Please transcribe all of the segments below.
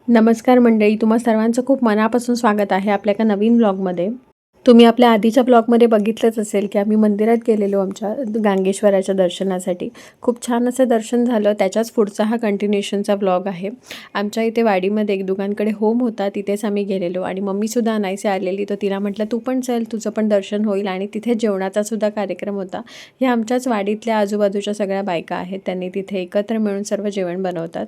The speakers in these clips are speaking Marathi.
नमस्कार मंडळी, तुम्हा सर्वांचं खूप मनापासून स्वागत आहे आपल्या एका नवीन ब्लॉगमध्ये. तुम्ही आपल्या आधीच्या ब्लॉगमध्ये बघितलंच असेल की आम्ही मंदिरात गेलेलो आमच्या गांगेश्वराच्या दर्शनासाठी. खूप छान असं दर्शन झालं. त्याच्याच पुढचा हा कंटिन्युएशनचा ब्लॉग आहे. आमच्या इथे वाडीमध्ये एक दुकानकडे होम होता, तिथेच आम्ही गेलेलो आणि मम्मीसुद्धा आणायची आलेली, तर तिला म्हटलं तू पण चल, तुझं पण दर्शन होईल. आणि तिथे जेवणाचासुद्धा कार्यक्रम होता. ह्या आमच्याच वाडीतल्या आजूबाजूच्या सगळ्या बायका आहेत, त्यांनी तिथे एकत्र मिळून सर्व जेवण बनवतात.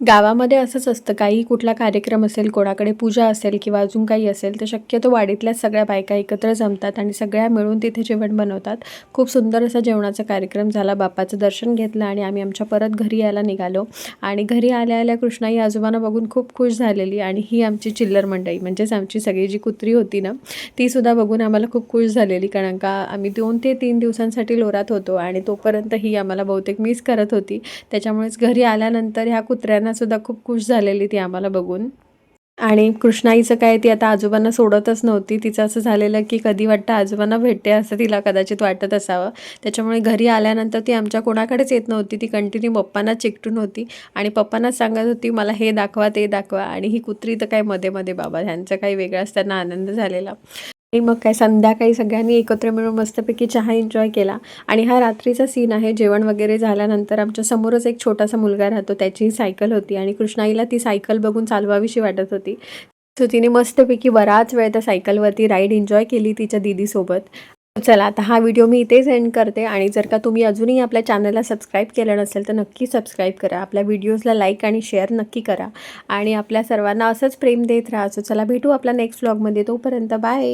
गावामध्ये असंच असतं, काही कुठला कार्यक्रम असेल, कोणाकडे पूजा असेल किंवा अजून काही असेल, तर शक्यतो वाडीतल्याच सगळ्या बायका एकत्र जमतात आणि सगळ्या मिळून तिथे जेवण बनवतात. खूप सुंदर असा जेवणाचा कार्यक्रम झाला. बाप्पाचं दर्शन घेतलं आणि आम्ही आमच्या परत घरी यायला निघालो. आणि घरी आल्या आल्या कृष्णाई आजोबांना बघून खूप खुश झालेली. आणि ही आमची चिल्लर मंडळी, म्हणजेच आमची सगळी जी कुत्री होती ना, तीसुद्धा बघून आम्हाला खूप खुश झालेली. कारण का आम्ही 2 ते 3 दिवसांसाठी लोरात होतो आणि तोपर्यंत ही आम्हाला बहुतेक मिस करत होती. त्याच्यामुळेच घरी आल्यानंतर ह्या कुत्र्यांना सुद्धा खूप खुश झालेली ती आम्हाला बघून. आणि कृष्णाईचं काय, ती आता आजोबांना सोडतच नव्हती. तिचं असं झालेलं की कधी वाटतं आजोबांना भेटते, असं तिला कदाचित वाटत असावं. त्याच्यामुळे घरी आल्यानंतर ती आमच्या कोणाकडेच येत नव्हती. ती कंटिन्यू पप्पांना चिकटून होती आणि पप्पांनाच सांगत होती मला हे दाखवा ते दाखवा. आणि ही कुत्री तर काय मध्ये मध्ये बाबा, ह्यांचं काही वेगळाच त्यांना आनंद झालेला. आणि मग काय, संध्याकाळी सगळ्यांनी एकत्र मिळून मस्तपैकी चहा एन्जॉय केला. आणि हा रात्रीचा सीन आहे. जेवण वगैरे झाल्यानंतर आमच्या समोरच एक छोटासा मुलगा राहतो, त्याची सायकल होती आणि कृष्णाईला ती सायकल बघून चालवावीशी वाटत होती. सो तिने मस्तपैकी बराच वेळ त्या सायकलवरती राईड एन्जॉय केली तिच्या दीदीसोबत. चला, आता हा व्हिडिओ मी इथेच एंड करते. आणि जर का तुम्ही अजूनही आपल्या चॅनलला सबस्क्राईब केलं नसेल तर नक्की सबस्क्राईब करा. आपल्या व्हिडिओजला लाईक आणि शेअर नक्की करा. आणि आपल्या सर्वांना असंच प्रेम देत राहा. सो चला, भेटू आपल्या नेक्स्ट व्लॉगमध्ये. तोपर्यंत बाय.